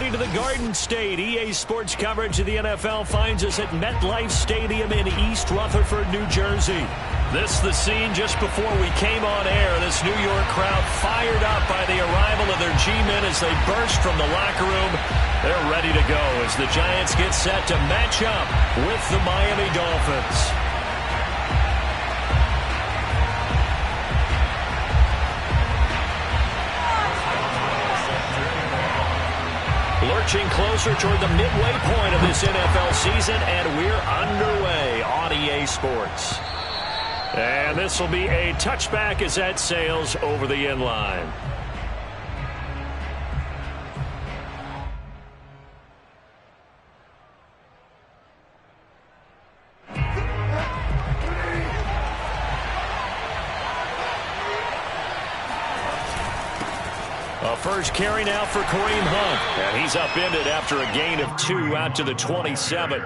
everybody to the Garden State. EA Sports coverage of the NFL finds us at MetLife Stadium in East Rutherford, New Jersey. This is the scene just before we came on air. This New York crowd fired up by the arrival of their G-men as they burst from the locker room. They're ready to go as the Giants get set to match up with the Miami Dolphins. Lurching closer toward the midway point of this NFL season, and we're underway on EA Sports. And this will be a touchback as that sails over the end line. A first carry now for Kareem Hunt. And he's upended after a gain of 2 out to the 27.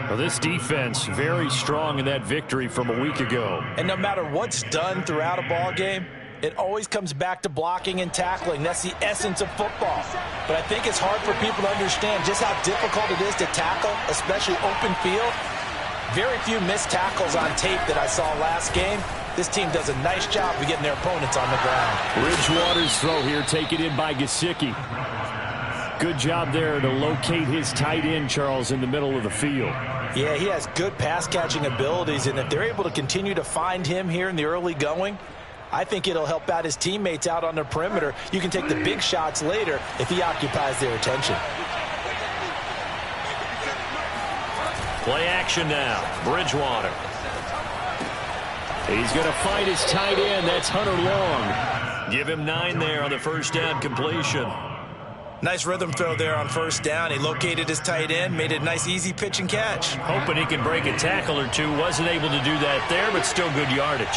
Well, this defense very strong in that victory from a week ago. And no matter what's done throughout a ball game, it always comes back to blocking and tackling. That's the essence of football. But I think it's hard for people to understand just how difficult it is to tackle, especially open field. Very few missed tackles on tape that I saw last game. This team does a nice job of getting their opponents on the ground. Bridgewater's throw here taken in by Gesicki. Good job there to locate his tight end, Charles, in the middle of the field. Yeah, he has good pass-catching abilities, and if they're able to continue to find him here in the early going, I think it'll help out his teammates out on the perimeter. You can take the big shots later if he occupies their attention. Play action now. Bridgewater. He's going to find his tight end. That's Hunter Long. Give him 9 there on the first down completion. Nice rhythm throw there on first down. He located his tight end, made it a nice, easy pitch and catch. Hoping he can break a tackle or two. Wasn't able to do that there, but still good yardage.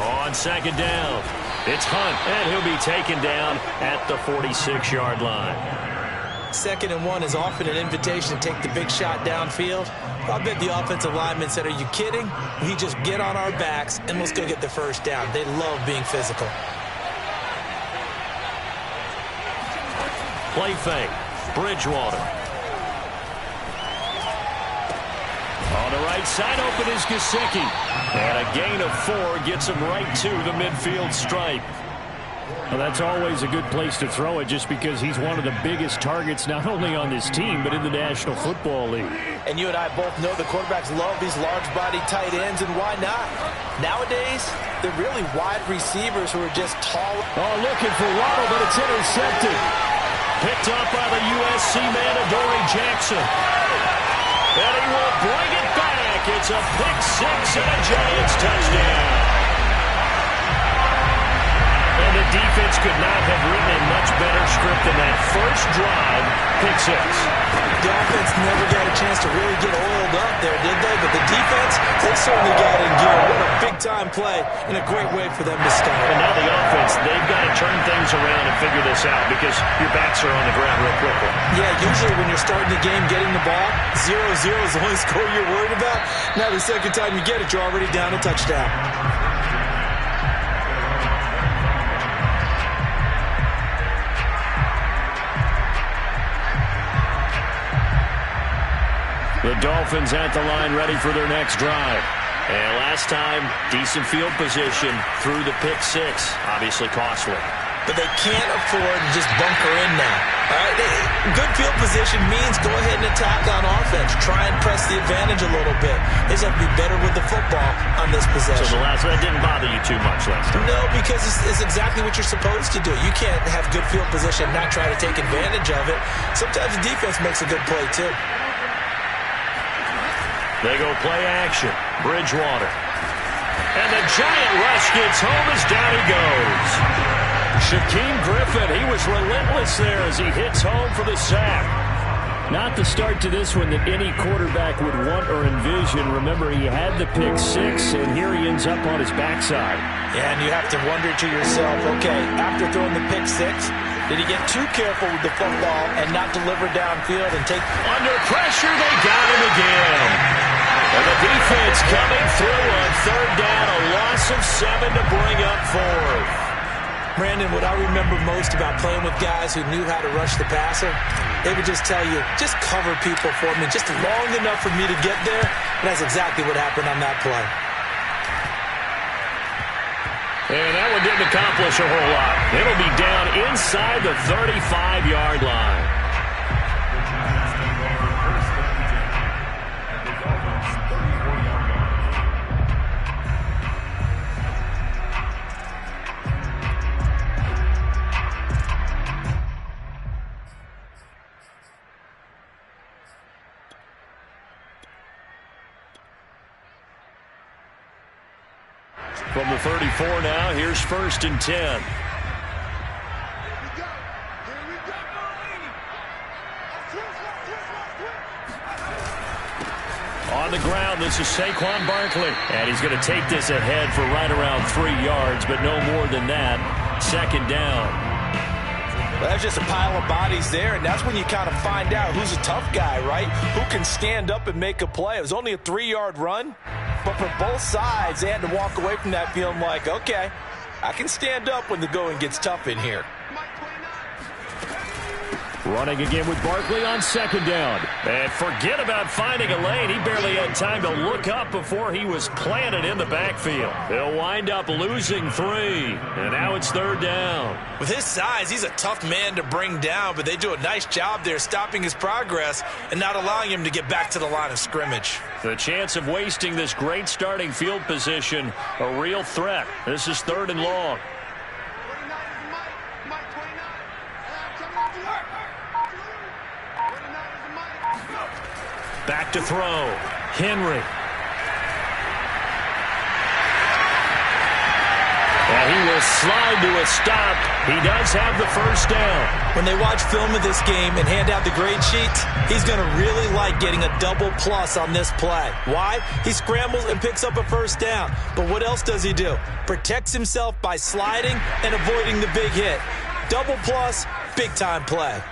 On second down, it's Hunt, and he'll be taken down at the 46-yard line. 2nd and 1 is often an invitation to take the big shot downfield. I bet the offensive lineman said, are you kidding? We just get on our backs and let's go get the first down. They love being physical. Play fake. Bridgewater. On the right side, open is Gesicki. And a gain of 4 gets him right to the midfield stripe. Well, that's always a good place to throw it just because he's one of the biggest targets not only on this team but in the National Football League. And you and I both know the quarterbacks love these large-bodied tight ends, and why not? Nowadays, they're really wide receivers who are just tall. Oh, looking for Waddle, but it's intercepted. Picked up by the USC man, Adoree Jackson. And he will bring it back. It's a pick 6 and a Giants touchdown. And the defense could not have written a much better script than that first drive, pick 6. The offense never got a chance to really get oiled up there, did they? But the defense, they certainly got in gear. What a big-time play and a great way for them to start. And now the offense, they've got to turn things around and figure this out because your backs are on the ground real quickly. Yeah, usually when you're starting the game getting the ball, 0-0 is the only score you're worried about. Now the second time you get it, you're already down a touchdown. The Dolphins at the line ready for their next drive. And last time, decent field position through the pick 6. Obviously costly. But they can't afford to just bunker in now. All right? Good field position means go ahead and attack on offense. Try and press the advantage a little bit. They just have to be better with the football on this possession. So the last one didn't bother you too much last time? No, because it's exactly what you're supposed to do. You can't have good field position and not try to take advantage of it. Sometimes the defense makes a good play, too. They go play action. Bridgewater. And the giant rush gets home as down he goes. Shaquem Griffin, he was relentless there as he hits home for the sack. Not the start to this one that any quarterback would want or envision. Remember, he had the pick 6, and here he ends up on his backside. Yeah, and you have to wonder to yourself, okay, after throwing the pick 6, did he get too careful with the football and not deliver downfield and take... Under pressure, they got him again. And the defense coming through on third down, a loss of 7 to bring up 4th. Brandon, what I remember most about playing with guys who knew how to rush the passer, they would just tell you, just cover people for me, just long enough for me to get there. And that's exactly what happened on that play. And that one didn't accomplish a whole lot. It'll be down inside the 35-yard line. From the 34 now, here's 1st and 10. On the ground, this is Saquon Barkley. And he's going to take this ahead for right around 3 yards, but no more than that. 2nd down. Well, there's just a pile of bodies there, and that's when you kind of find out who's a tough guy, right? Who can stand up and make a play. It was only a 3-yard run. But for both sides, they had to walk away from that feeling like, okay, I can stand up when the going gets tough in here. Running again with Barkley on 2nd down. And forget about finding a lane. He barely had time to look up before he was planted in the backfield. They'll wind up losing 3. And now it's 3rd down. With his size, he's a tough man to bring down, but they do a nice job there stopping his progress and not allowing him to get back to the line of scrimmage. The chance of wasting this great starting field position, a real threat. This is 3rd and long. Back to throw. Henry. And he will slide to a stop. He does have the 1st down. When they watch film of this game and hand out the grade sheets, he's going to really like getting a double plus on this play. Why? He scrambles and picks up a 1st down. But what else does he do? Protects himself by sliding and avoiding the big hit. Double plus, big-time play.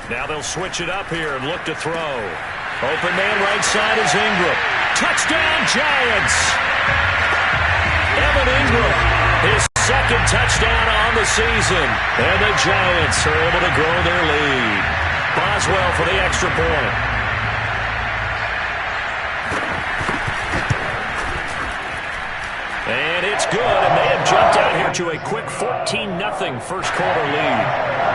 Now they'll switch it up here and look to throw. Open man right side is Ingram. Touchdown, Giants! Evan Ingram, his 2nd touchdown on the season. And the Giants are able to grow their lead. Boswell for the extra point. And it's good, and they have jumped out here to a quick 14-0 first quarter lead.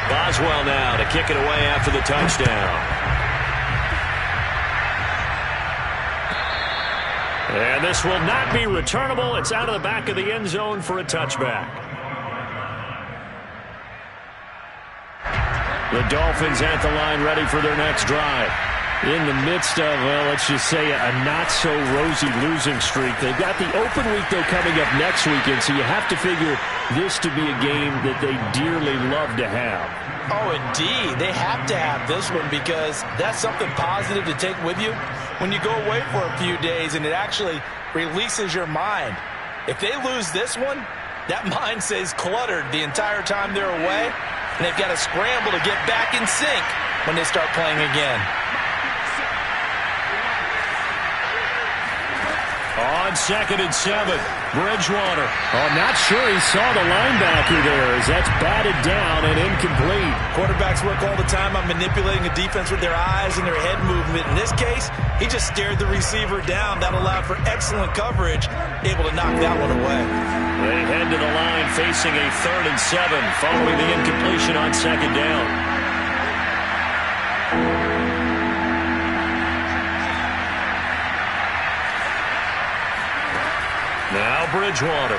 Boswell now to kick it away after the touchdown. And this will not be returnable. It's out of the back of the end zone for a touchback. The Dolphins at the line ready for their next drive. In the midst of, well, let's just say a not-so-rosy losing streak. They've got the open week, though, coming up next weekend, so you have to figure this to be a game that they dearly love to have. Oh, indeed. They have to have this one because that's something positive to take with you when you go away for a few days, and it actually releases your mind. If they lose this one, that mind stays cluttered the entire time they're away, and they've got to scramble to get back in sync when they start playing again. On 2nd and 7, Bridgewater. Oh, not sure he saw the linebacker there as that's batted down and incomplete. Quarterbacks work all the time on manipulating a defense with their eyes and their head movement. In this case, he just stared the receiver down. That allowed for excellent coverage, able to knock that one away. They head to the line facing a 3rd and 7 following the incompletion on 2nd down. Now Bridgewater.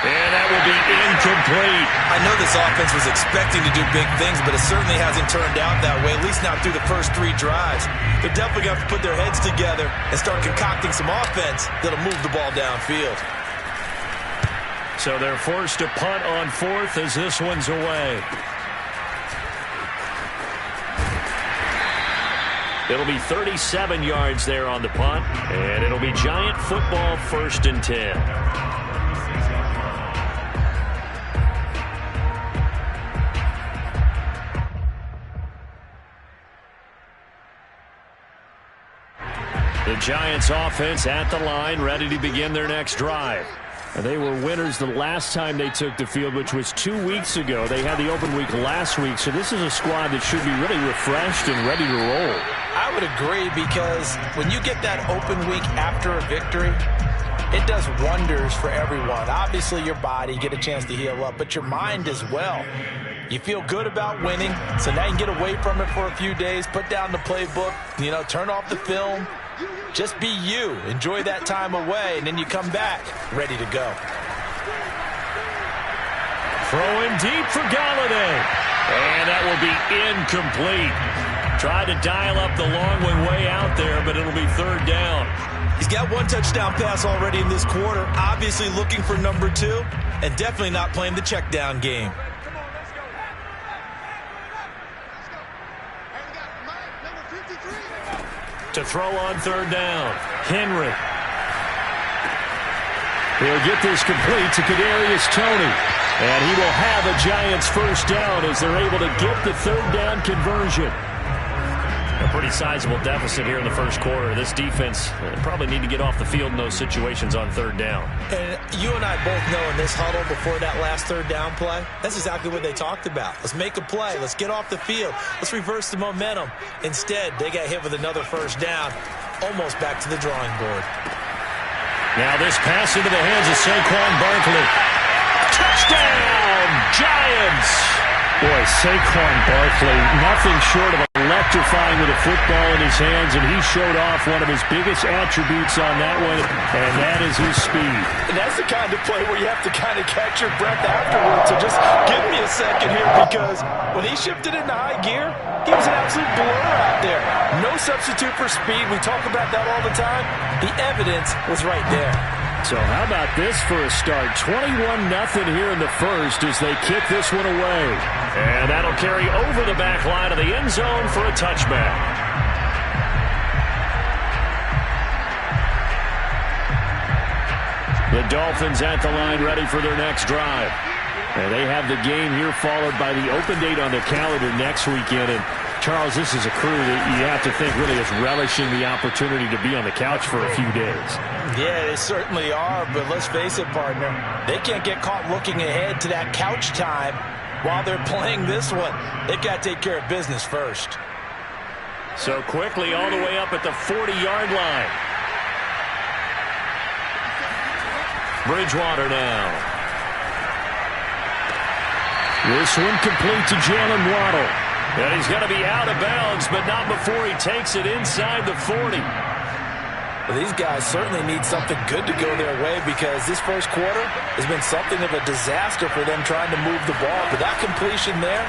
And that will be incomplete. I know this offense was expecting to do big things, but it certainly hasn't turned out that way, at least not through the first 3 drives. They're definitely going to have to put their heads together and start concocting some offense that'll move the ball downfield. So they're forced to punt on 4th as this one's away. It'll be 37 yards there on the punt, and it'll be Giant football 1st and 10. The Giants offense at the line, ready to begin their next drive. And they were winners the last time they took the field, which was 2 weeks ago. They had the open week last week, so this is a squad that should be really refreshed and ready to roll. I would agree, because when you get that open week after a victory, it does wonders for everyone. Obviously, your body, get a chance to heal up, but your mind as well. You feel good about winning, so now you can get away from it for a few days, put down the playbook, turn off the film. Just be you. Enjoy that time away, and then you come back ready to go. Throwing deep for Galladay. And that will be incomplete. Tried to dial up the long one way out there, but it'll be third down. He's got one touchdown pass already in this quarter. Obviously looking for number 2, and definitely not playing the check down game. To throw on third down, Henry. He'll get this complete to Kadarius Toney. And he will have a Giants first down as they're able to get the third down conversion. A pretty sizable deficit here in the first quarter. This defense probably need to get off the field in those situations on third down. And you and I both know in this huddle before that last third down play, that's exactly what they talked about. Let's make a play. Let's get off the field. Let's reverse the momentum. Instead, they got hit with another first down, almost back to the drawing board. Now this pass into the hands of Saquon Barkley. Touchdown, Giants! Boy, Saquon Barkley, nothing short of electrifying with a football in his hands, and he showed off one of his biggest attributes on that one, and that is his speed. And that's the kind of play where you have to kind of catch your breath afterwards. So just give me a second here, because when he shifted into high gear, he was an absolute blur out there. No substitute for speed. We talk about that all the time. The evidence was right there. So how about this for a start? 21-0 here in the first as they kick this one away. And that'll carry over the back line of the end zone for a touchback. The Dolphins at the line ready for their next drive. And they have the game here followed by the open date on their calendar next weekend. And Charles, this is a crew that you have to think really is relishing the opportunity to be on the couch for a few days. Yeah, they certainly are, but let's face it, partner. They can't get caught looking ahead to that couch time while they're playing this one. They've got to take care of business first. So quickly all the way up at the 40-yard line. Bridgewater now. This one complete to Jalen Waddle. And he's going to be out of bounds, but not before he takes it inside the 40. Well, these guys certainly need something good to go their way, because this first quarter has been something of a disaster for them trying to move the ball. But that completion there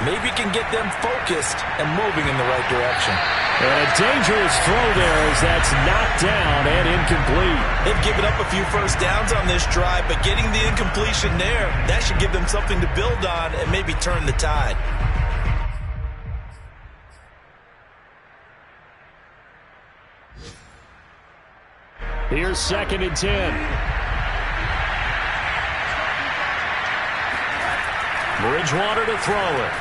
maybe can get them focused and moving in the right direction. And a dangerous throw there as that's knocked down and incomplete. They've given up a few first downs on this drive, but getting the incompletion there, that should give them something to build on and maybe turn the tide. Here's 2nd and 10. Bridgewater to throw it.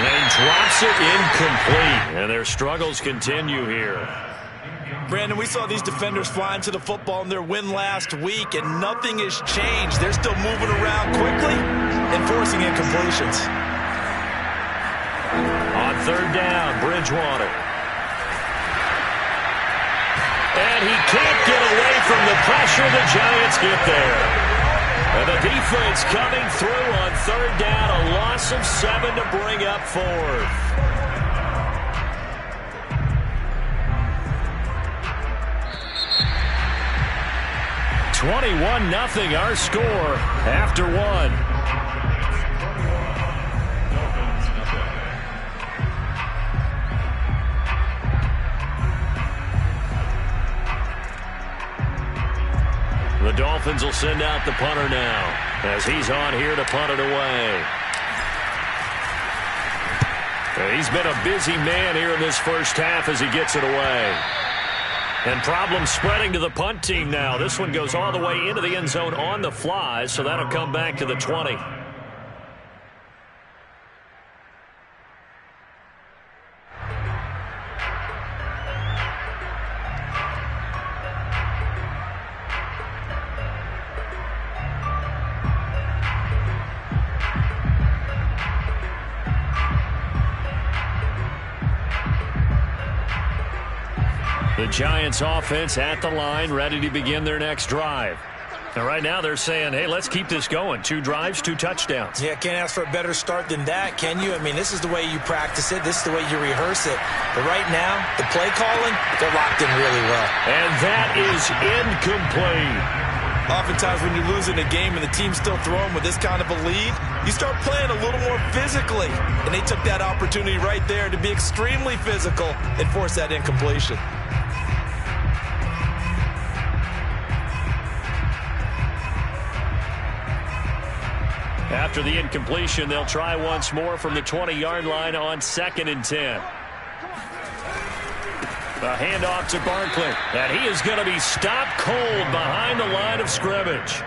And drops it incomplete. And their struggles continue here. Brandon, we saw these defenders flying to the football in their win last week, and nothing has changed. They're still moving around quickly and forcing incompletions. On third down, Bridgewater. And he can't get away from the pressure. The Giants get there. And the defense coming through on third down. A loss of 7 to bring up 4th. (21-0) our score after 1. The Dolphins will send out the punter now as he's on here to punt it away. He's been a busy man here in this first half as he gets it away. And problems spreading to the punt team now. This one goes all the way into the end zone on the fly, so that'll come back to the 20. The Giants offense at the line, ready to begin their next drive. And right now they're saying, hey, let's keep this going. 2 drives, 2 touchdowns. Yeah, can't ask for a better start than that, can you? I mean, this is the way you practice it. This is the way you rehearse it. But right now, the play calling, they're locked in really well. And that is incomplete. Oftentimes when you're losing a game and the team's still throwing with this kind of a lead, you start playing a little more physically. And they took that opportunity right there to be extremely physical and force that incompletion. After the incompletion, they'll try once more from the 20-yard line on 2nd and 10. The handoff to Barkley, and he is going to be stopped cold behind the line of scrimmage.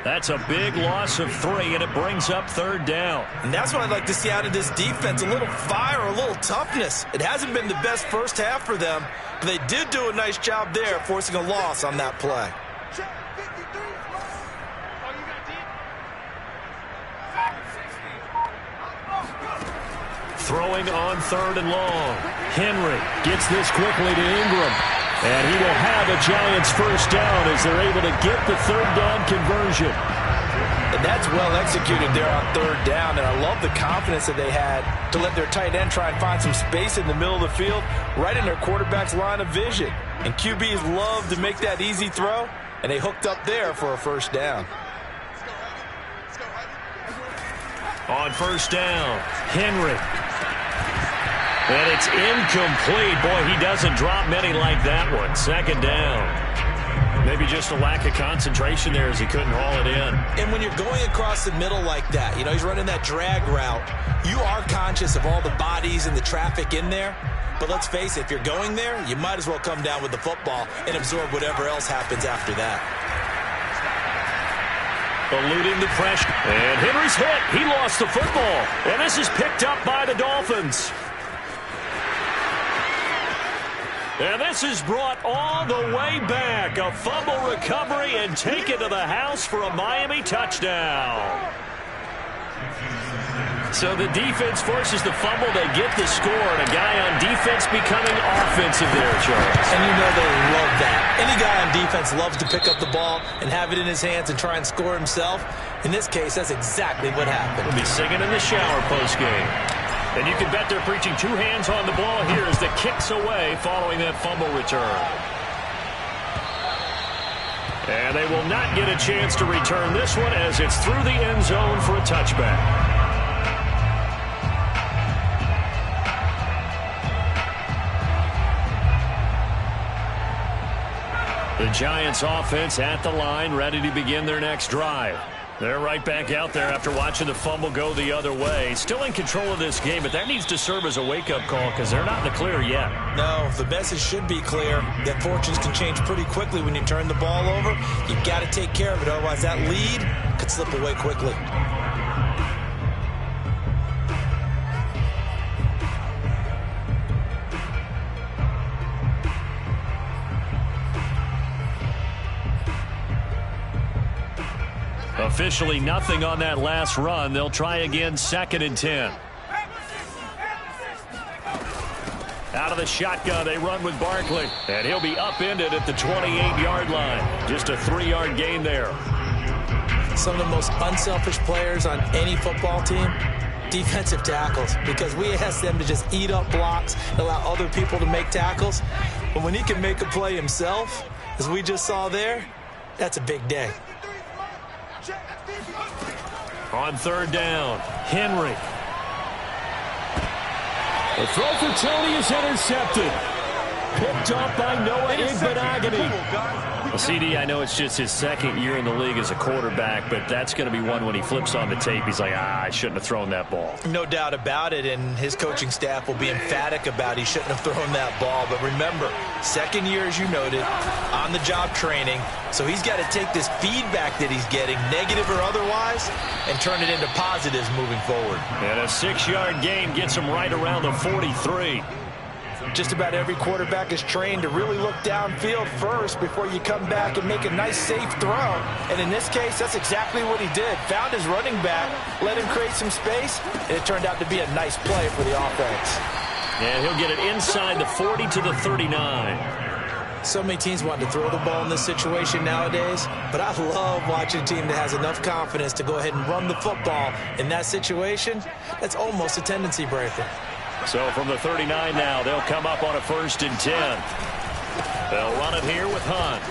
That's a big loss of 3, and it brings up 3rd down. And that's what I'd like to see out of this defense, a little fire, a little toughness. It hasn't been the best first half for them, but they did do a nice job there, forcing a loss on that play. Throwing on 3rd and long. Henry gets this quickly to Ingram. And he will have a Giants first down as they're able to get the 3rd down conversion. And that's well executed there on 3rd down. And I love the confidence that they had to let their tight end try and find some space in the middle of the field, right in their quarterback's line of vision. And QBs love to make that easy throw, and they hooked up there for a first down. On 1st down, Henry. And it's incomplete. Boy, he doesn't drop many like that one. 2nd down. Maybe just a lack of concentration there as he couldn't haul it in. And when you're going across the middle like that, you know, he's running that drag route, you are conscious of all the bodies and the traffic in there. But let's face it, if you're going there, you might as well come down with the football and absorb whatever else happens after that. Eluding the pressure. And Henry's hit. He lost the football. And this is picked up by the Dolphins. And this is brought all the way back. A fumble recovery and taken to the house for a Miami touchdown. So the defense forces the fumble. They get the score. And a guy on defense becoming offensive there, Charles. And you know they love that. Any guy on defense loves to pick up the ball and have it in his hands and try and score himself. In this case, that's exactly what happened. We'll be singing in the shower postgame. And you can bet they're preaching 2 hands on the ball here as the kick's away following that fumble return. And they will not get a chance to return this one as it's through the end zone for a touchback. The Giants offense at the line, ready to begin their next drive. They're right back out there after watching the fumble go the other way. Still in control of this game, but that needs to serve as a wake-up call because they're not in the clear yet. No, the message should be clear that fortunes can change pretty quickly when you turn the ball over. You've got to take care of it, otherwise that lead could slip away quickly. Officially nothing on that last run. They'll try again 2nd and 10. Out of the shotgun, they run with Barkley. And he'll be upended at the 28-yard line. Just a 3-yard gain there. Some of the most unselfish players on any football team, defensive tackles. Because we ask them to just eat up blocks, allow other people to make tackles. But when he can make a play himself, as we just saw there, that's a big day. On 3rd down, Henry. The throw for Tony is intercepted. Picked up by Noah Igbenogany. Well, CD, I know it's just his 2nd year in the league as a quarterback, but that's going to be one when he flips on the tape. He's like, I shouldn't have thrown that ball. No doubt about it, and his coaching staff will be emphatic about he shouldn't have thrown that ball. But remember, 2nd year, as you noted, on-the-job training. So he's got to take this feedback that he's getting, negative or otherwise, and turn it into positives moving forward. And a 6-yard gain gets him right around the 43. Just about every quarterback is trained to really look downfield first before you come back and make a nice, safe throw. And in this case, that's exactly what he did. Found his running back, let him create some space, and it turned out to be a nice play for the offense. And he'll get it inside the 40 to the 39. So many teams want to throw the ball in this situation nowadays, but I love watching a team that has enough confidence to go ahead and run the football in that situation. That's almost a tendency breaker. So from the 39 now, they'll come up on a 1st and 10. They'll run it here with Hunt.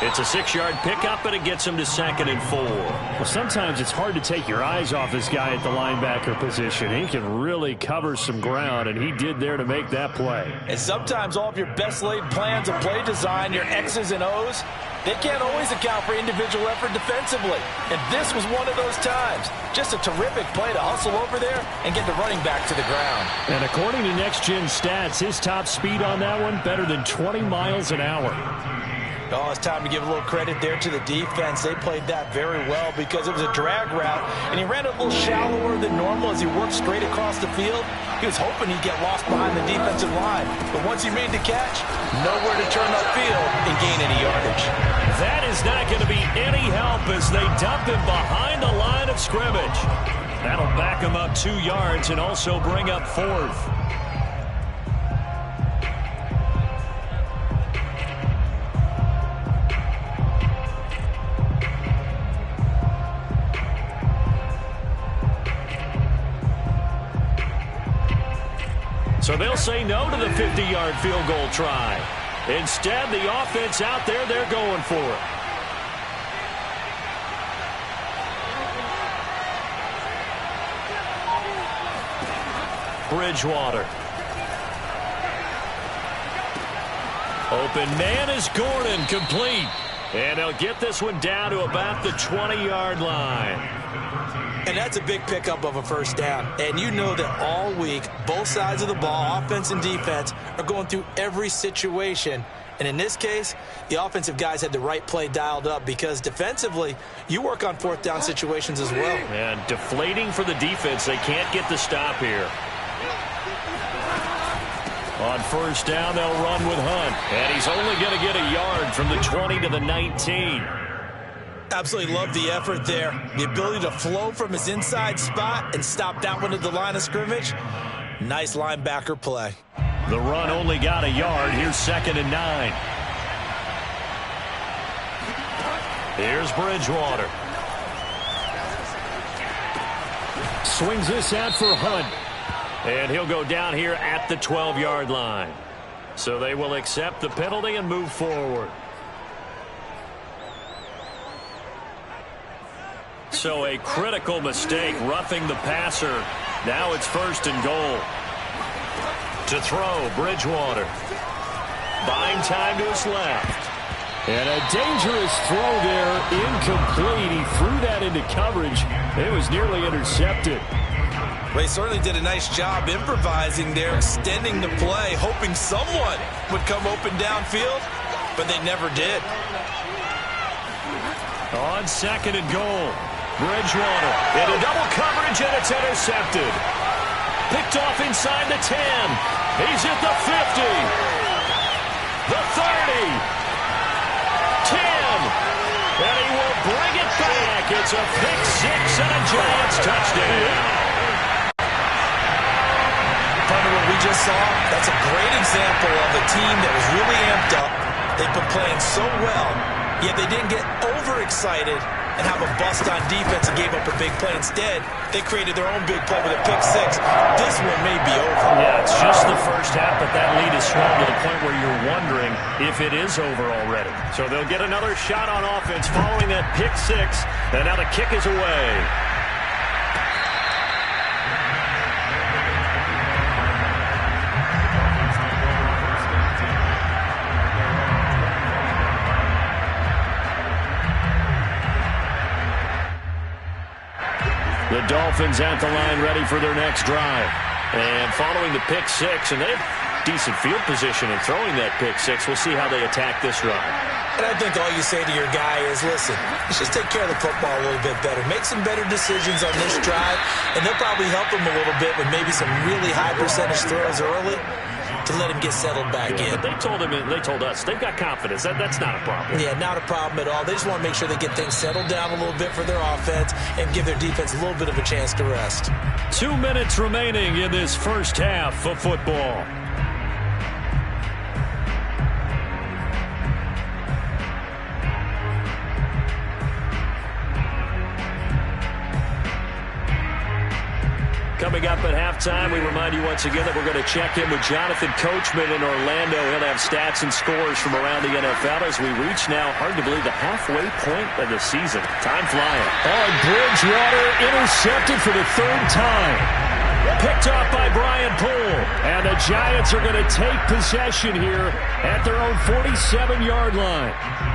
It's a 6-yard pickup, and it gets him to 2nd and 4. Well, sometimes it's hard to take your eyes off this guy at the linebacker position. He can really cover some ground, and he did there to make that play. And sometimes all of your best laid plans of play design, your X's and O's, they can't always account for individual effort defensively. And this was one of those times. Just a terrific play to hustle over there and get the running back to the ground. And according to Next Gen Stats, his top speed on that one, better than 20 miles an hour. Oh, it's time to give a little credit there to the defense. They played that very well because it was a drag route, and he ran a little shallower than normal as he worked straight across the field. He was hoping he'd get lost behind the defensive line, but once he made the catch, nowhere to turn upfield and gain any yardage. That is not going to be any help as they dump him behind the line of scrimmage. That'll back him up 2 yards and also bring up 4th. So they'll say no to the 50-yard field goal try. Instead, the offense out there, they're going for it. Bridgewater. Open man is Gordon, complete. And they'll get this one down to about the 20-yard line. And that's a big pickup of a 1st down. And you know that all week, both sides of the ball, offense and defense, are going through every situation. And in this case, the offensive guys had the right play dialed up because defensively, you work on 4th down situations as well. And deflating for the defense. They can't get the stop here. On 1st down, they'll run with Hunt. And he's only going to get a yard from the 20 to the 19. Absolutely love the effort there. The ability to flow from his inside spot and stop that one at the line of scrimmage. Nice linebacker play. The run only got a yard. Here's 2nd and 9. Here's Bridgewater. Swings this out for Hunt. And he'll go down here at the 12-yard line. So they will accept the penalty and move forward. So a critical mistake, roughing the passer. Now it's 1st and goal. To throw, Bridgewater. Buying time to his left. And a dangerous throw there, incomplete. He threw that into coverage. It was nearly intercepted. They certainly did a nice job improvising there, extending the play, hoping someone would come open downfield, but they never did. On 2nd and goal. Bridgewater into double coverage, and it's intercepted. Picked off inside the 10. He's at the 50. The 30. 10. And he will bring it back. It's a pick 6 and a Giants touchdown. From what we just saw, that's a great example of a team that was really amped up. They've been playing so well, yet they didn't get overexcited and have a bust on defense and gave up a big play. Instead, they created their own big play with a pick 6. This one may be over. Yeah, it's just the 1st half, but that lead is swelled to the point where you're wondering if it is over already. So they'll get another shot on offense following that pick 6, and now the kick is away. The Dolphins at the line ready for their next drive. And following the pick 6, and they have decent field position in throwing that pick 6. We'll see how they attack this drive. And I think all you say to your guy is, listen, let's just take care of the football a little bit better. Make some better decisions on this drive, and they'll probably help him a little bit with maybe some really high percentage throws early to let him get settled back in. But they told us they've got confidence. That's not a problem. Yeah, not a problem at all. They just want to make sure they get things settled down a little bit for their offense and give their defense a little bit of a chance to rest. 2 minutes remaining in this 1st half of football. Coming up at halftime, we remind you once again that we're going to check in with Jonathan Coachman in Orlando. He'll have stats and scores from around the NFL as we reach now, hard to believe, the halfway point of the season. Time flying. And Bridgewater intercepted for the third time. Picked off by Brian Poole. And the Giants are going to take possession here at their own 47-yard line.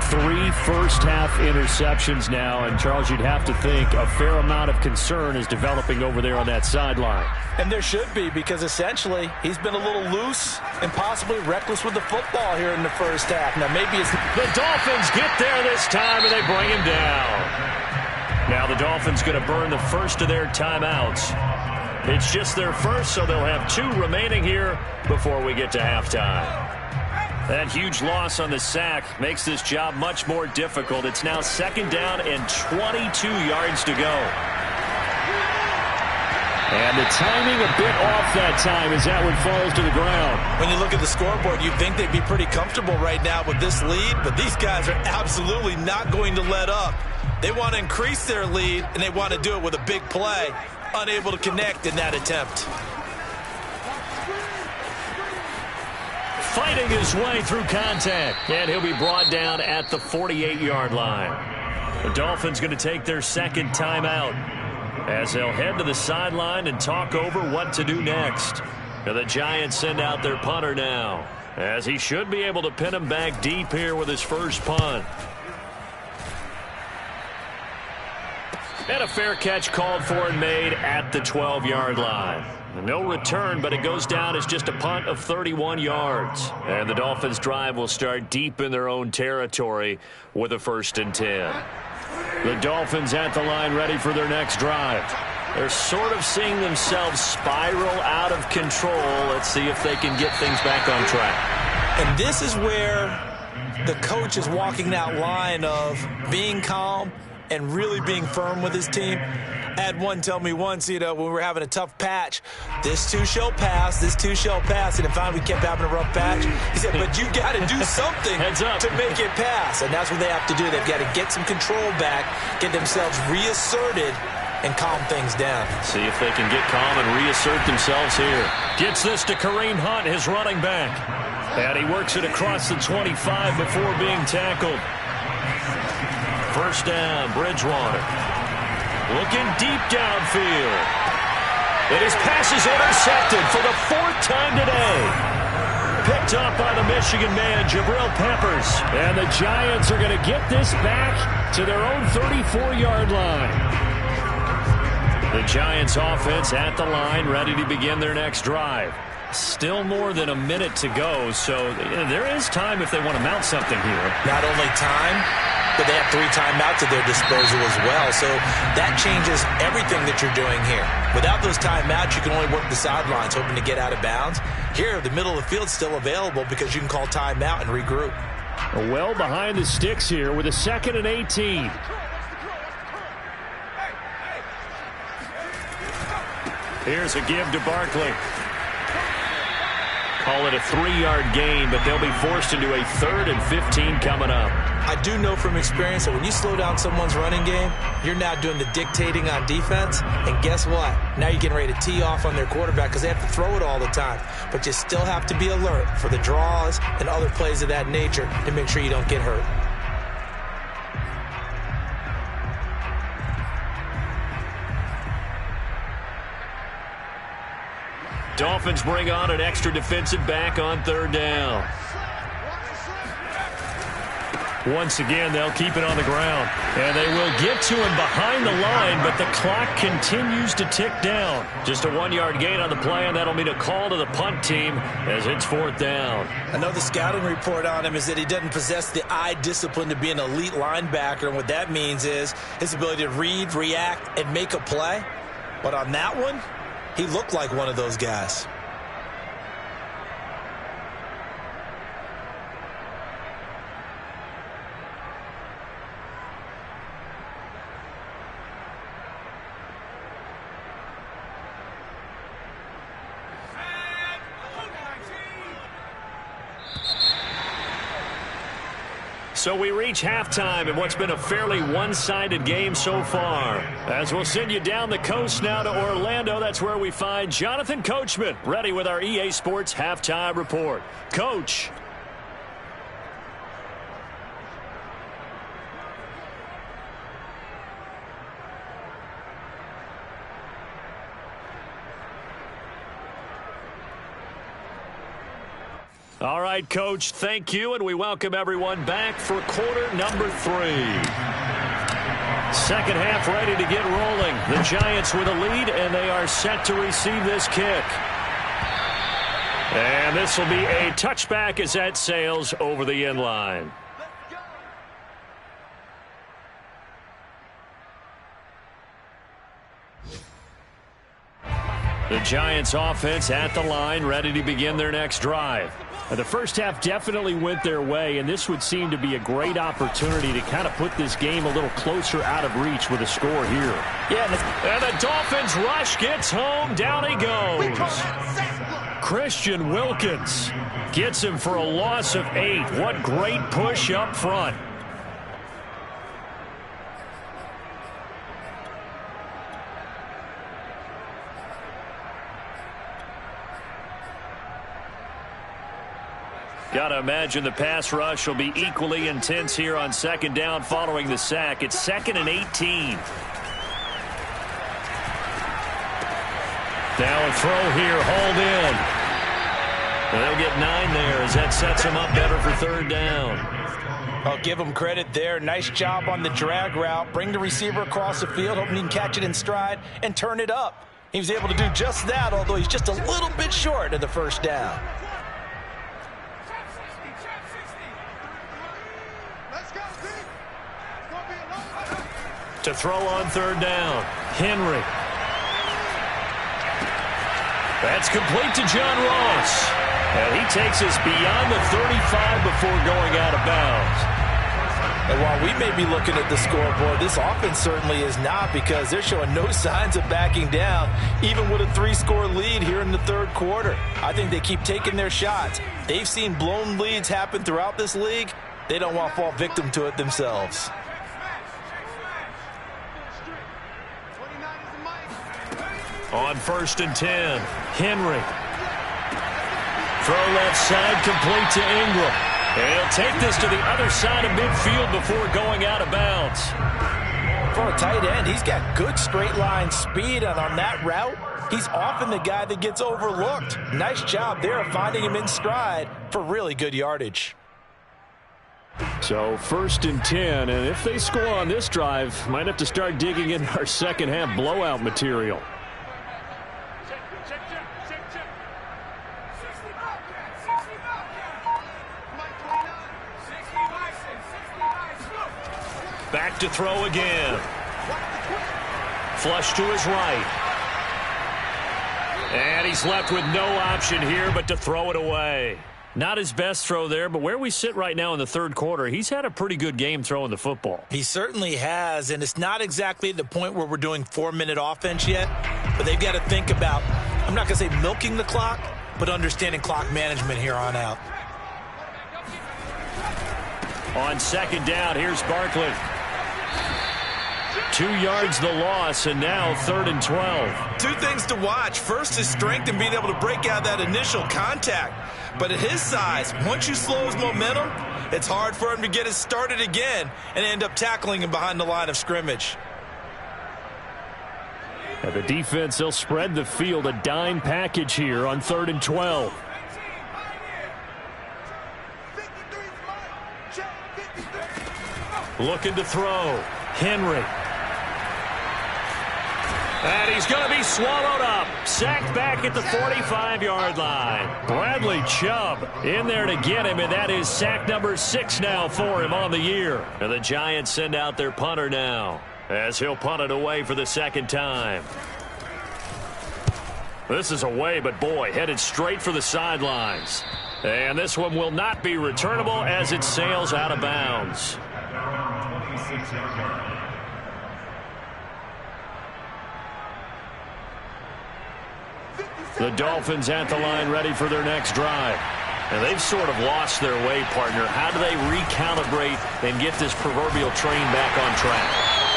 3 first-half interceptions now, and Charles, you'd have to think a fair amount of concern is developing over there on that sideline. And there should be, because essentially he's been a little loose and possibly reckless with the football here in the first half. Now maybe it's... The Dolphins get there this time, and they bring him down. Now the Dolphins going to burn the first of their timeouts. It's just their first, so they'll have 2 remaining here before we get to halftime. That huge loss on the sack makes this job much more difficult. It's now 2nd down and 22 yards to go. And the timing a bit off that time as that one falls to the ground. When you look at the scoreboard, you'd think they'd be pretty comfortable right now with this lead, but these guys are absolutely not going to let up. They want to increase their lead, and they want to do it with a big play. Unable to connect in that attempt. Fighting his way through contact, and he'll be brought down at the 48-yard line. The Dolphins going to take their 2nd timeout as they'll head to the sideline and talk over what to do next. And the Giants send out their punter now, as he should be able to pin him back deep here with his first punt. And a fair catch called for and made at the 12-yard line. No return, but it goes down as just a punt of 31 yards. And the Dolphins' drive will start deep in their own territory with a 1st and 10. The Dolphins at the line ready for their next drive. They're sort of seeing themselves spiral out of control. Let's see if they can get things back on track. And this is where the coach is walking that line of being calm and really being firm with his team. I had one tell me once, when we were having a tough patch, this too shall pass, this too shall pass. And finally we kept having a rough patch. He said, but you got to do something to make it pass. And that's what they have to do. They've got to get some control back, get themselves reasserted, and calm things down. See if they can get calm and reassert themselves here. Gets this to Kareem Hunt, his running back. And he works it across the 25 before being tackled. 1st down, Bridgewater. Looking deep downfield. And his pass is intercepted for the 4th time today. Picked up by the Michigan man, Jabril Peppers. And the Giants are going to get this back to their own 34-yard line. The Giants offense at the line, ready to begin their next drive. Still more than a minute to go, so there is time if they want to mount something here. Not only time, but they have 3 timeouts at their disposal as well. So that changes everything that you're doing here. Without those timeouts, you can only work the sidelines, hoping to get out of bounds. Here, the middle of the field's still available because you can call timeout and regroup. Well behind the sticks here with a 2nd and 18. Here's a give to Barkley. Call it a 3-yard gain, but they'll be forced into a 3rd and 15 coming up. I do know from experience that when you slow down someone's running game, you're now doing the dictating on defense. And guess what? Now you're getting ready to tee off on their quarterback because they have to throw it all the time. But you still have to be alert for the draws and other plays of that nature to make sure you don't get hurt. Dolphins bring on an extra defensive back on 3rd down. Once again, they'll keep it on the ground. And they will get to him behind the line, but the clock continues to tick down. Just a 1-yard gain on the play, and that'll mean a call to the punt team as it's 4th down. I know the scouting report on him is that he doesn't possess the eye discipline to be an elite linebacker, and what that means is his ability to read, react, and make a play. But on that one, he looked like one of those guys. So we reach halftime in what's been a fairly one-sided game so far. As we'll send you down the coast now to Orlando, that's where we find Jonathan Coachman, ready with our EA Sports Halftime Report. Coach. All right, Coach, thank you, and we welcome everyone back for quarter number 3. Second half ready to get rolling. The Giants with a lead, and they are set to receive this kick. And this will be a touchback as that sails over the end line. The Giants offense at the line, ready to begin their next drive. The first half definitely went their way, and this would seem to be a great opportunity to kind of put this game a little closer out of reach with a score here. Yeah, and the Dolphins rush gets home. Down he goes. Christian Wilkins gets him for a loss of 8. What great push up front. Got to imagine the pass rush will be equally intense here on second down following the sack. It's 2nd and 18. Now a throw here, hauled in. And they'll get 9 there as that sets them up better for third down. I'll give him credit there. Nice job on the drag route. Bring the receiver across the field, hoping he can catch it in stride and turn it up. He was able to do just that, although he's just a little bit short of the first down. To throw on third down, Henry. That's complete to John Ross. And he takes us beyond the 35 before going out of bounds. And while we may be looking at the scoreboard, this offense certainly is not, because they're showing no signs of backing down, even with a 3-score lead here in the third quarter. I think they keep taking their shots. They've seen blown leads happen throughout this league. They don't want to fall victim to it themselves. On 1st and 10, Henry. Throw left side, complete to Ingram. And he'll take this to the other side of midfield before going out of bounds. For a tight end, he's got good straight line speed, and on that route, he's often the guy that gets overlooked. Nice job there of finding him in stride for really good yardage. So 1st and 10, and if they score on this drive, might have to start digging in our second half blowout material. Back to throw again. Flush to his right. And he's left with no option here but to throw it away. Not his best throw there, but where we sit right now in the third quarter, he's had a pretty good game throwing the football. He certainly has, and it's not exactly at the point where we're doing 4-minute offense yet, but they've got to think about, I'm not going to say milking the clock, but understanding clock management here on out. On second down, here's Barkley. 2 yards the loss, and now 3rd and 12. 2 things to watch. First is strength and being able to break out that initial contact. But at his size, once you slow his momentum, it's hard for him to get it started again and end up tackling him behind the line of scrimmage. And the defense, they'll spread the field, a dime package here on 3rd and 12. Looking to throw. Henry. And he's going to be swallowed up. Sacked back at the 45-yard line. Bradley Chubb in there to get him, and that is sack number 6 now for him on the year. And the Giants send out their punter now as he'll punt it away for the second time. This is away, but boy, headed straight for the sidelines. And this one will not be returnable as it sails out of bounds. The Dolphins at the line ready for their next drive. And they've sort of lost their way, partner. How do they recalibrate and get this proverbial train back on track?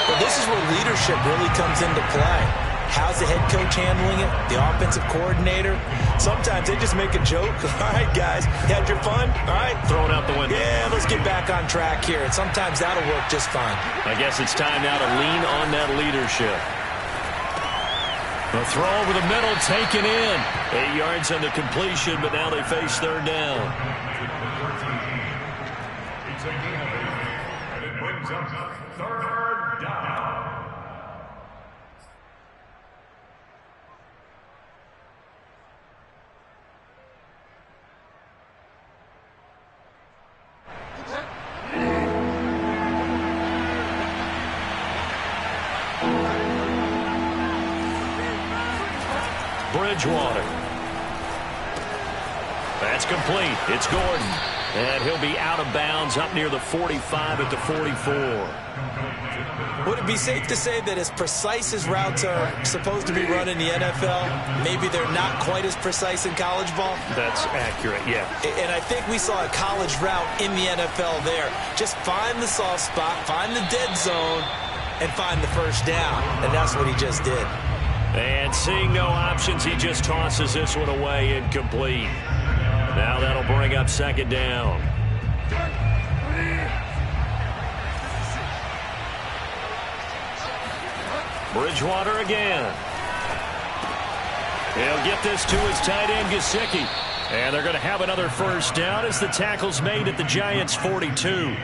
Well, this is where leadership really comes into play. How's the head coach handling it? The offensive coordinator? Sometimes they just make a joke. All right, guys, you had your fun? All right. Throw it out the window. Yeah, let's get back on track here. And sometimes that'll work just fine. I guess it's time now to lean on that leadership. The throw over the middle, taken in. 8 yards on the completion, but now they face third down. And it brings up third down. Bridgewater. That's complete. It's Gordon. And he'll be out of bounds up near the 45 at the 44. Would it be safe to say that as precise as routes are supposed to be run in the NFL, maybe they're not quite as precise in college ball? That's accurate, yeah. And I think we saw a college route in the NFL there. Just find the soft spot, find the dead zone, and find the first down. And that's what he just did. And seeing no options, he just tosses this one away, incomplete. Now that'll bring up second down. Bridgewater again. He'll get this to his tight end, Gesicki. And they're going to have another first down as the tackle's made at the Giants' 42.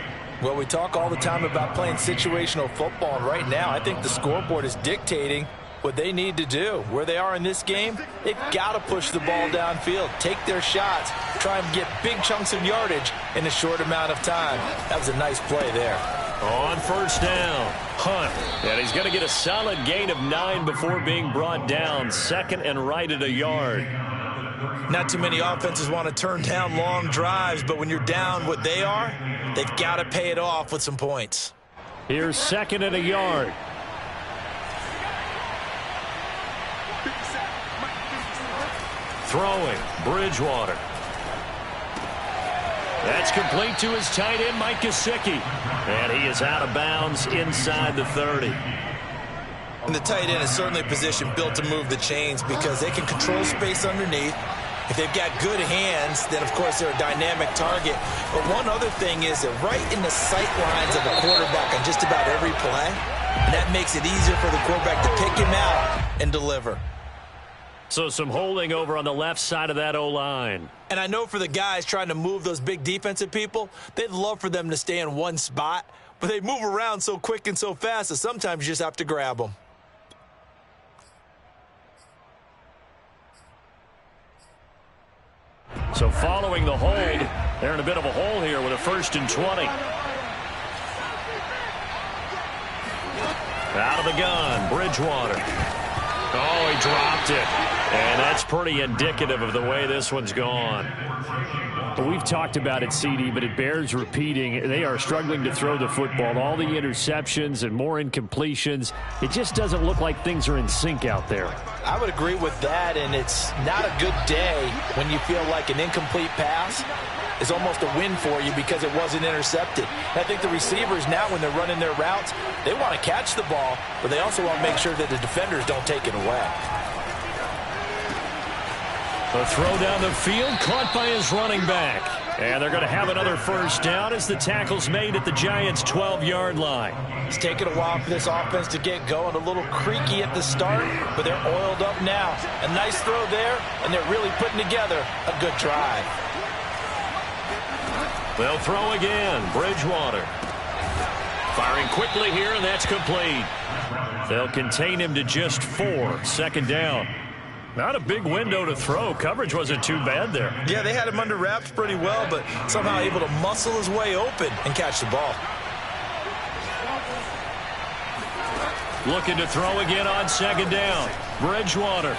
Well, we talk all the time about playing situational football, and right now I think the scoreboard is dictating what they need to do. Where they are in this game, they've got to push the ball downfield, take their shots, try and get big chunks of yardage in a short amount of time. That was a nice play there. On first down, Hunt. And he's going to get a solid gain of 9 before being brought down. Second and right at a yard. Not too many offenses want to turn down long drives, but when you're down what they are, they've got to pay it off with some points. Here's second and a yard. Throwing, Bridgewater. That's complete to his tight end, Mike Gesicki. And he is out of bounds inside the 30. And the tight end is certainly a position built to move the chains because they can control space underneath. If they've got good hands, then, of course, they're a dynamic target. But one other thing is that right in the sight lines of the quarterback on just about every play, and that makes it easier for the quarterback to pick him out and deliver. So some holding over on the left side of that O-line. And I know for the guys trying to move those big defensive people, they'd love for them to stay in one spot, but they move around so quick and so fast that sometimes you just have to grab them. So following the hold, they're in a bit of a hole here with a 1st and 20. Out of the gun, Bridgewater. Oh, he dropped it. And that's pretty indicative of the way this one's gone. Well, we've talked about it, CD, but it bears repeating. They are struggling to throw the football. All the interceptions and more incompletions. It just doesn't look like things are in sync out there. I would agree with that, and it's not a good day when you feel like an incomplete pass is almost a win for you because it wasn't intercepted. And I think the receivers now, when they're running their routes, they want to catch the ball, but they also want to make sure that the defenders don't take it away. The throw down the field, caught by his running back. And they're going to have another first down as the tackle's made at the Giants' 12-yard line. It's taken a while for this offense to get going. A little creaky at the start, but they're oiled up now. A nice throw there, and they're really putting together a good drive. They'll throw again. Bridgewater. Firing quickly here, and that's complete. They'll contain him to just 4. Second down. Not a big window to throw. Coverage wasn't too bad there. Yeah, they had him under wraps pretty well, but somehow able to muscle his way open and catch the ball. Looking to throw again on second down. Bridgewater.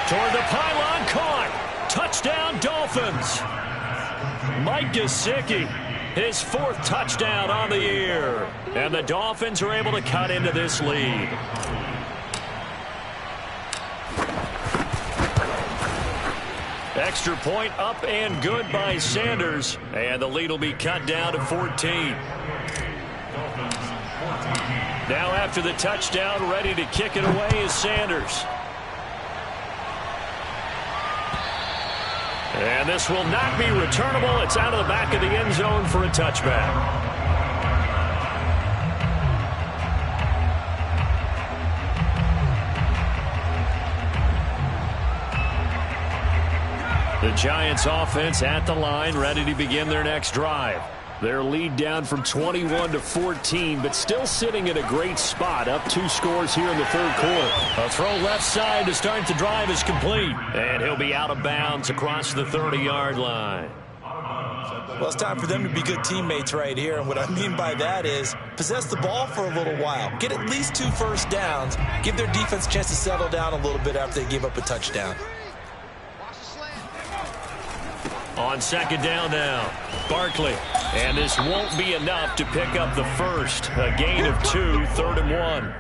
Toward the pylon, caught. Touchdown, Dolphins. Mike Gesicki, his 4th touchdown on the year. And the Dolphins are able to cut into this lead. Extra point up and good by Sanders. And the lead will be cut down to 14. Now after the touchdown, ready to kick it away is Sanders. And this will not be returnable. It's out of the back of the end zone for a touchback. The Giants offense at the line, ready to begin their next drive. Their lead down from 21 to 14, but still sitting at a great spot, up 2 scores here in the third quarter. A throw left side to start the drive is complete, and he'll be out of bounds across the 30-yard line. Well, it's time for them to be good teammates right here, and what I mean by that is possess the ball for a little while, get at least 2 first downs, give their defense a chance to settle down a little bit after they give up a touchdown. On second down now, Barkley. And this won't be enough to pick up the first. A gain of 2, 3rd and 1.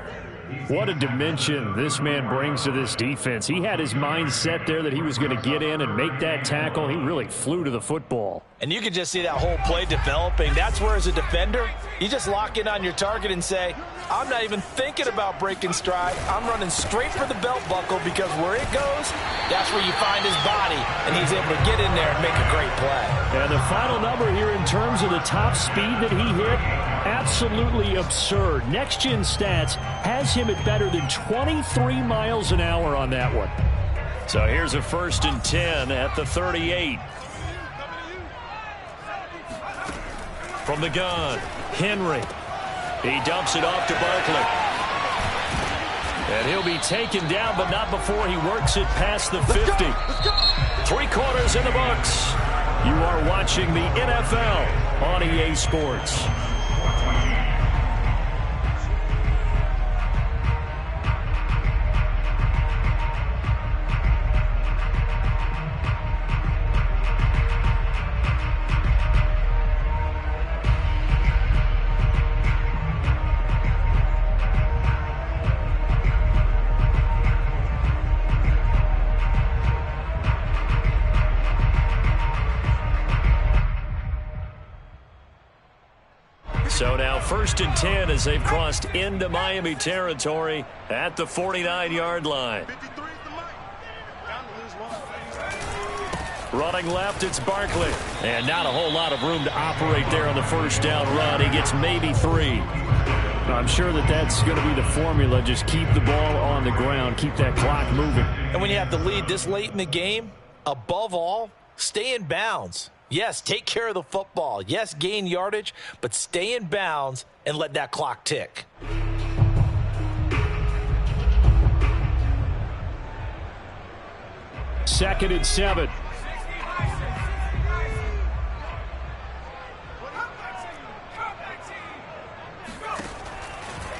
What a dimension this man brings to this defense. He had his mind set there that he was going to get in and make that tackle. He really flew to the football. And you can just see that whole play developing. That's where, as a defender, you just lock in on your target and say, I'm not even thinking about breaking stride. I'm running straight for the belt buckle, because where it goes, that's where you find his body. And he's able to get in there and make a great play. And the final number here in terms of the top speed that he hit, absolutely absurd. Next-gen stats has him at better than 23 miles an hour on that one. So here's a 1st and 10 at the 38. From the gun, Henry. He dumps it off to Barkley. And he'll be taken down, but not before he works it past the 50. 3 quarters in the books. You are watching the NFL on EA Sports. So now 1st and 10 as they've crossed into Miami territory at the 49-yard line. Running left, it's Barkley. And not a whole lot of room to operate there on the first down run. He gets maybe 3. I'm sure that that's going to be the formula. Just keep the ball on the ground. Keep that clock moving. And when you have the lead this late in the game, above all, stay in bounds. Yes, take care of the football. Yes, gain yardage, but stay in bounds and let that clock tick. Second and 7.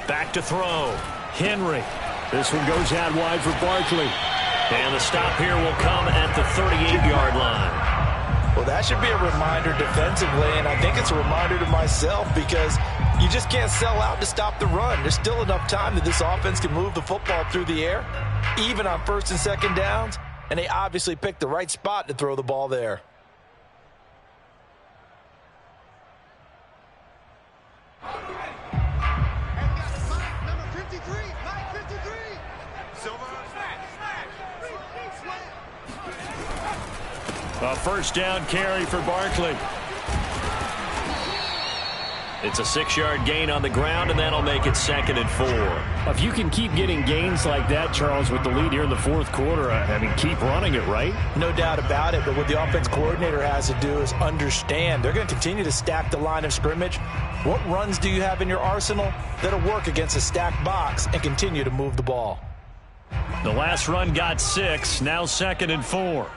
Back to throw. Henry. This one goes out wide for Barkley. And the stop here will come at the 38-yard line. Well, that should be a reminder defensively, and I think it's a reminder to myself, because you just can't sell out to stop the run. There's still enough time that this offense can move the football through the air, even on 1st and 2nd downs, and they obviously picked the right spot to throw the ball there. A 1st down carry for Barkley. It's a 6-yard gain on the ground, and that'll make it 2nd and 4. If you can keep getting gains like that, Charles, with the lead here in the 4th quarter, I mean, keep running it, right? No doubt about it, but what the offense coordinator has to do is understand they're going to continue to stack the line of scrimmage. What runs do you have in your arsenal that'll work against a stacked box and continue to move the ball? The last run got 6, now 2nd and 4.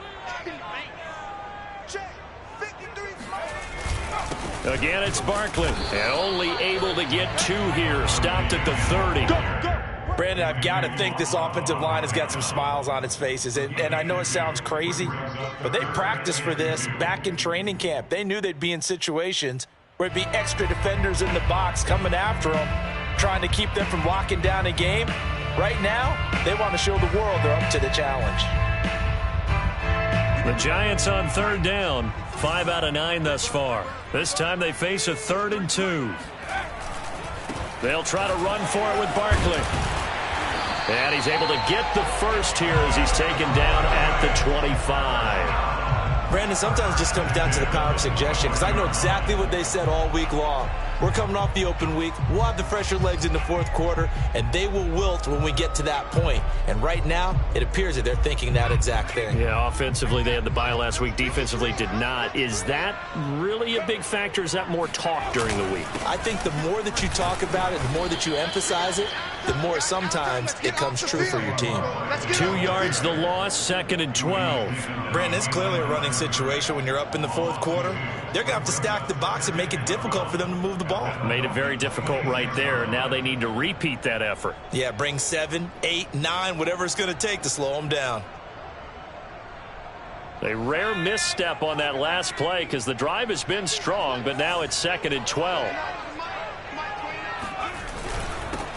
Again, it's Barkley, and only able to get 2 here, stopped at the 30. Brandon, I've got to think this offensive line has got some smiles on its faces, and I know it sounds crazy, but they practiced for this back in training camp. They knew they'd be in situations where it'd be extra defenders in the box coming after them, trying to keep them from locking down a game. Right now, they want to show the world they're up to the challenge. The Giants on third down. 5 out of 9 thus far. This time they face a 3rd and 2. They'll try to run for it with Barkley. And he's able to get the first here as he's taken down at the 25. Brandon, sometimes it just comes down to the power of suggestion, because I know exactly what they said all week long. We're coming off the open week. We'll have the fresher legs in the fourth quarter, and they will wilt when we get to that point. And right now, it appears that they're thinking that exact thing. Yeah, offensively, they had the bye last week. Defensively, did not. Is that really a big factor? Is that more talk during the week? I think the more that you talk about it, the more that you emphasize it, the more sometimes it comes true for your team. 2 yards the loss, 2nd and 12. Brandon, it's clearly a running situation when you're up in the fourth quarter. They're going to have to stack the box and make it difficult for them to move the ball. Made it very difficult right there. Now they need to repeat that effort. Yeah, bring 7, 8, 9, whatever it's going to take to slow them down. A rare misstep on that last play because the drive has been strong, but now it's 2nd and 12.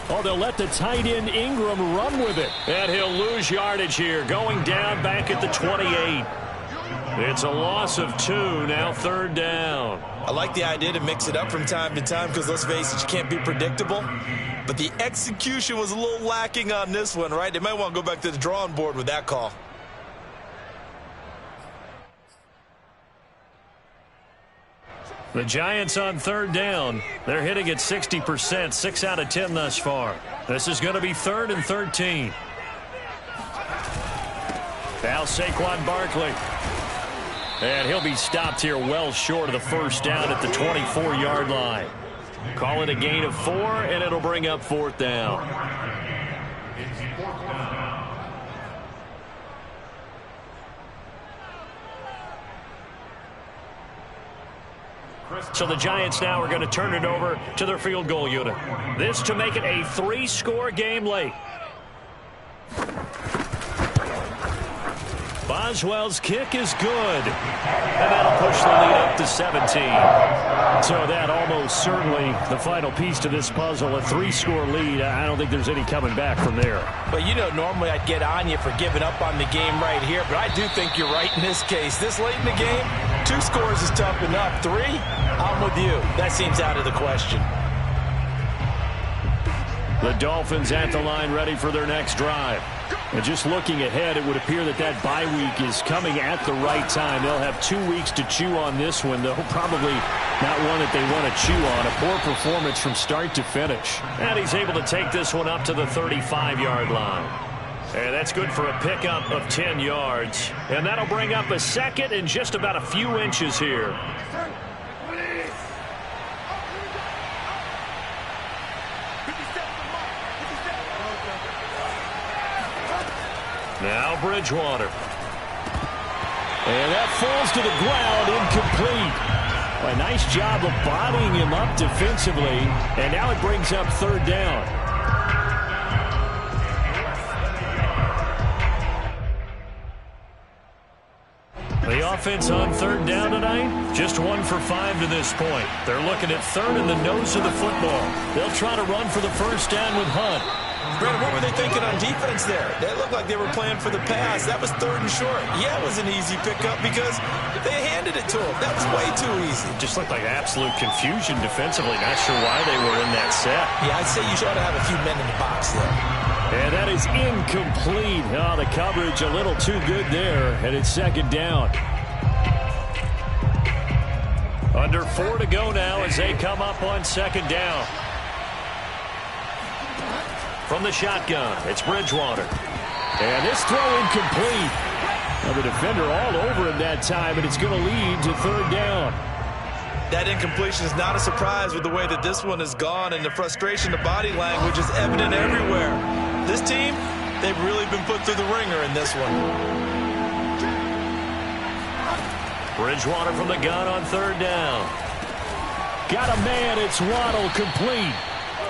Oh, they'll let the tight end Ingram run with it. And he'll lose yardage here, going down back at the 28. It's a loss of 2, now 3rd down. I like the idea to mix it up from time to time because, let's face it, you can't be predictable. But the execution was a little lacking on this one, right? They might want to go back to the drawing board with that call. The Giants on 3rd down. They're hitting at 60%, 6 out of 10 thus far. This is going to be 3rd and 13. Now Saquon Barkley. And he'll be stopped here well short of the first down at the 24-yard line. Call it a gain of 4, and it'll bring up 4th down. So the Giants now are going to turn it over to their field goal unit. This to make it a 3-score game late. Boswell's kick is good. And that'll push the lead up to 17. So that almost certainly the final piece to this puzzle, a 3-score lead. I don't think there's any coming back from there. But you know, normally I'd get on you for giving up on the game right here, but I do think you're right in this case. This late in the game, 2 scores is tough enough. 3, I'm with you. That seems out of the question. The Dolphins at the line ready for their next drive. And just looking ahead, it would appear that that bye week is coming at the right time. They'll have 2 weeks to chew on this one, though probably not one that they want to chew on. A poor performance from start to finish. And he's able to take this one up to the 35-yard line. And that's good for a pickup of 10 yards. And that'll bring up a 2nd and just about a few inches here. Now Bridgewater. And that falls to the ground, incomplete. A nice job of bodying him up defensively. And now it brings up 3rd down. The offense on 3rd down tonight, just 1 for 5 to this point. They're looking at 3rd in the nose of the football. They'll try to run for the first down with Hunt. Brandon, what were they thinking on defense there? They looked like they were playing for the pass. That was 3rd and short. Yeah, it was an easy pickup because they handed it to him. That was way too easy. Just looked like absolute confusion defensively. Not sure why they were in that set. Yeah, I'd say you should have a few men in the box there. And that is incomplete. Oh, the coverage a little too good there, and it's 2nd down. Under 4 to go now as they come up on 2nd down. From the shotgun, it's Bridgewater. And this throw incomplete. Well, the defender all over him that time, and it's going to lead to 3rd down. That incompletion is not a surprise with the way that this one has gone, and the frustration, the body language is evident everywhere. This team, they've really been put through the ringer in this one. Bridgewater from the gun on 3rd down. Got a man, it's Waddle, complete.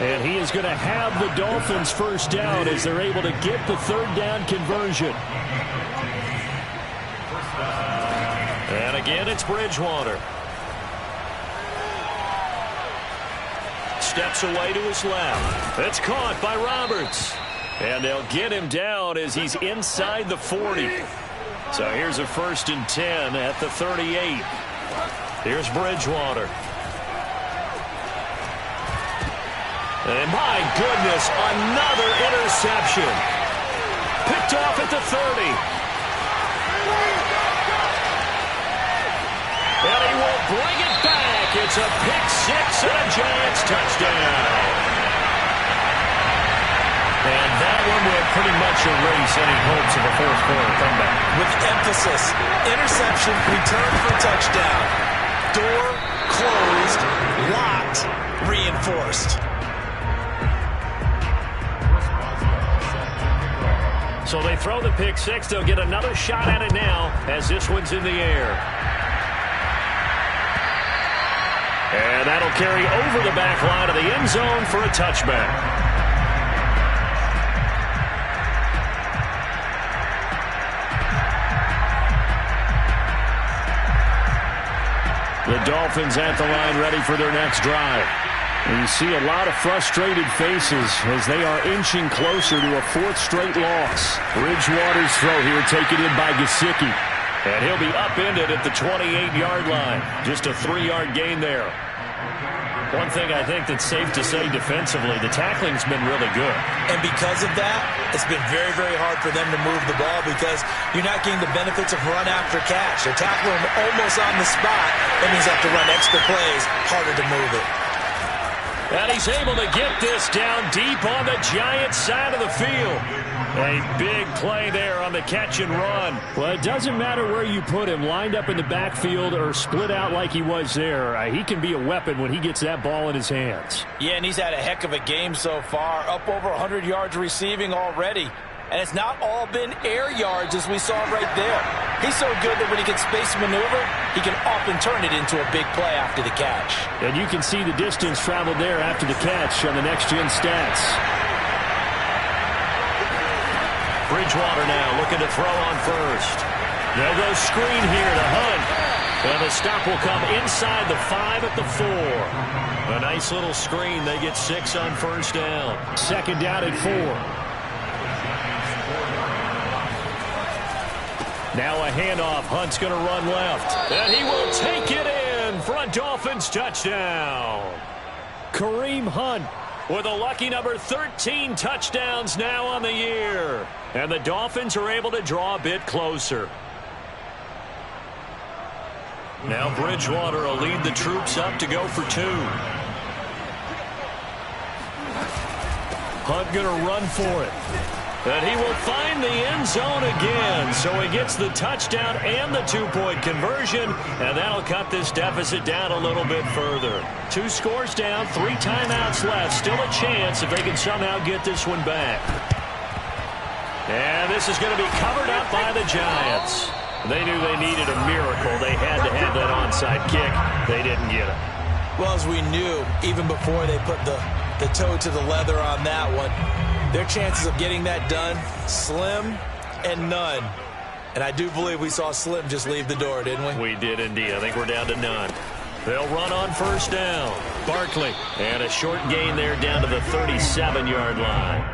And he is going to have the Dolphins first down as they're able to get the 3rd down conversion. And again, it's Bridgewater. Steps away to his left. It's caught by Roberts. And they'll get him down as he's inside the 40. So here's a 1st and 10 at the 38. Here's Bridgewater. And my goodness, another interception. Picked off at the 30. And he will bring it back. It's a pick six and a Giants touchdown. And that one will pretty much erase any hopes of a fourth-quarter comeback. With emphasis, interception, return for touchdown. Door closed, locked, reinforced. So they throw the pick six. They'll get another shot at it now as this one's in the air. And that'll carry over the back line of the end zone for a touchback. The Dolphins at the line ready for their next drive. And you see a lot of frustrated faces as they are inching closer to a 4th straight loss. Bridgewater's throw here taken in by Gesicki. And he'll be upended at the 28-yard line. Just a 3-yard gain there. One thing I think that's safe to say defensively, the tackling's been really good. And because of that, it's been very, very hard for them to move the ball because you're not getting the benefits of run after catch. They're tackling him almost on the spot. That means they have to run extra plays, harder to move it. And he's able to get this down deep on the Giants side of the field. A big play there on the catch and run. Well, it doesn't matter where you put him, lined up in the backfield or split out like he was there. He can be a weapon when he gets that ball in his hands. Yeah, and he's had a heck of a game so far, up over 100 yards receiving already. And it's not all been air yards as we saw right there. He's so good that when he can space maneuver, he can often turn it into a big play after the catch. And you can see the distance traveled there after the catch on the next-gen stats. Bridgewater now looking to throw on first. They'll go screen here to Hunt. And the stop will come inside the 5 at the 4. A nice little screen. They get 6 on first down. 2nd down at 4. Now a handoff. Hunt's going to run left. And he will take it in for a Dolphins touchdown. Kareem Hunt with a lucky number 13 touchdowns now on the year. And the Dolphins are able to draw a bit closer. Now Bridgewater will lead the troops up to go for 2. Hunt going to run for it. And he will find the end zone again. So he gets the touchdown and the 2-point conversion. And that'll cut this deficit down a little bit further. 2 scores down, 3 timeouts left. Still a chance if they can somehow get this one back. And this is going to be covered up by the Giants. They knew they needed a miracle. They had to have that onside kick. They didn't get it. Well, as we knew, even before they put the toe to the leather on that one, their chances of getting that done, slim and none. And I do believe we saw Slim just leave the door, didn't we? We did indeed. I think we're down to none. They'll run on first down. Barkley. And a short gain there down to the 37-yard line.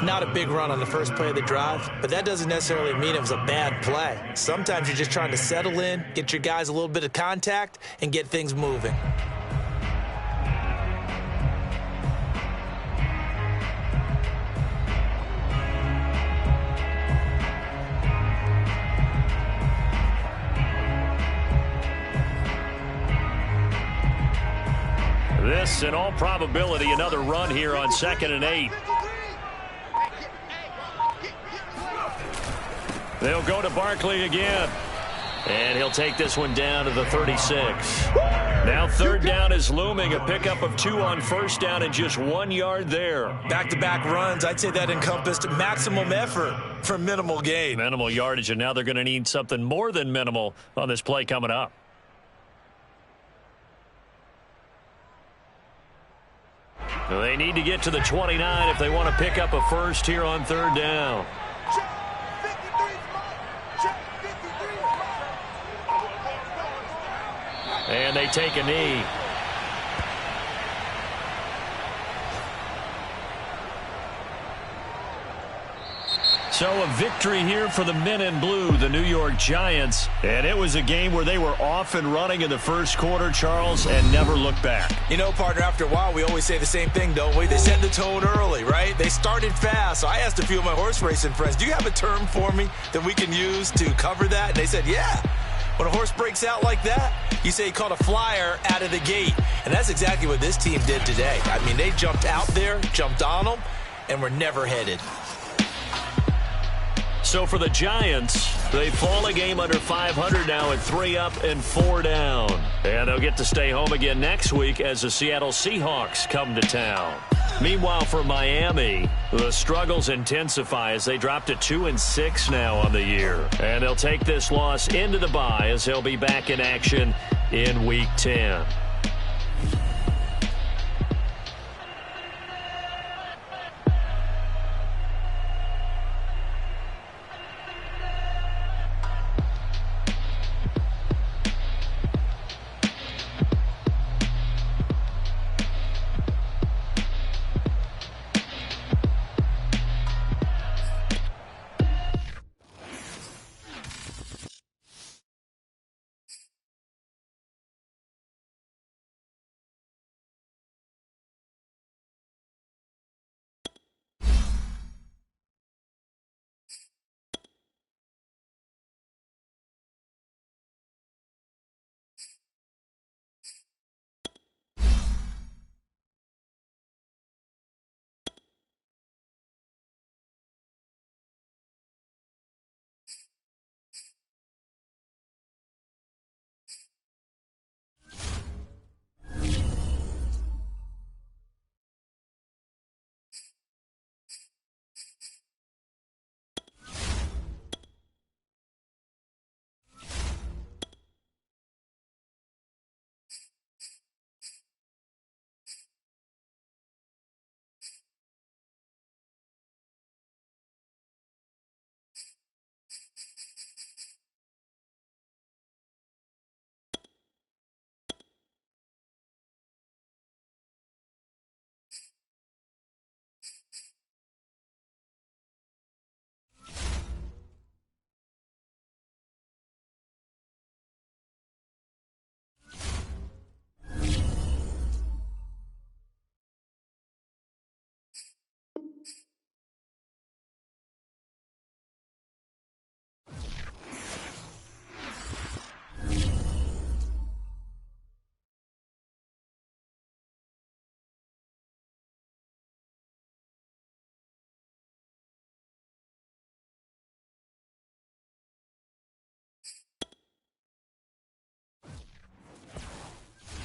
Not a big run on the first play of the drive, but that doesn't necessarily mean it was a bad play. Sometimes you're just trying to settle in, get your guys a little bit of contact, and get things moving. This, in all probability, another run here on 2nd and 8. They'll go to Barkley again. And he'll take this one down to the 36. Now 3rd down is looming. A pickup of 2 on first down and just 1 yard there. Back-to-back runs, I'd say that encompassed maximum effort for minimal gain. Minimal yardage, and now they're going to need something more than minimal on this play coming up. They need to get to the 29 if they want to pick up a first here on 3rd down. And they take a knee. So a victory here for the men in blue, the New York Giants. And it was a game where they were off and running in the first quarter, Charles, and never looked back. You know, partner, after a while, we always say the same thing, don't we? They set the tone early, right? They started fast. So I asked a few of my horse racing friends, do you have a term for me that we can use to cover that? And they said, yeah. When a horse breaks out like that, you say he caught a flyer out of the gate. And that's exactly what this team did today. I mean, they jumped out there, jumped on them, and were never headed. So for the Giants, they fall a game under 500 now at 3 up and 4 down. And they'll get to stay home again next week as the Seattle Seahawks come to town. Meanwhile, for Miami, the struggles intensify as they drop to 2-6 now on the year. And they'll take this loss into the bye as they'll be back in action in Week 10.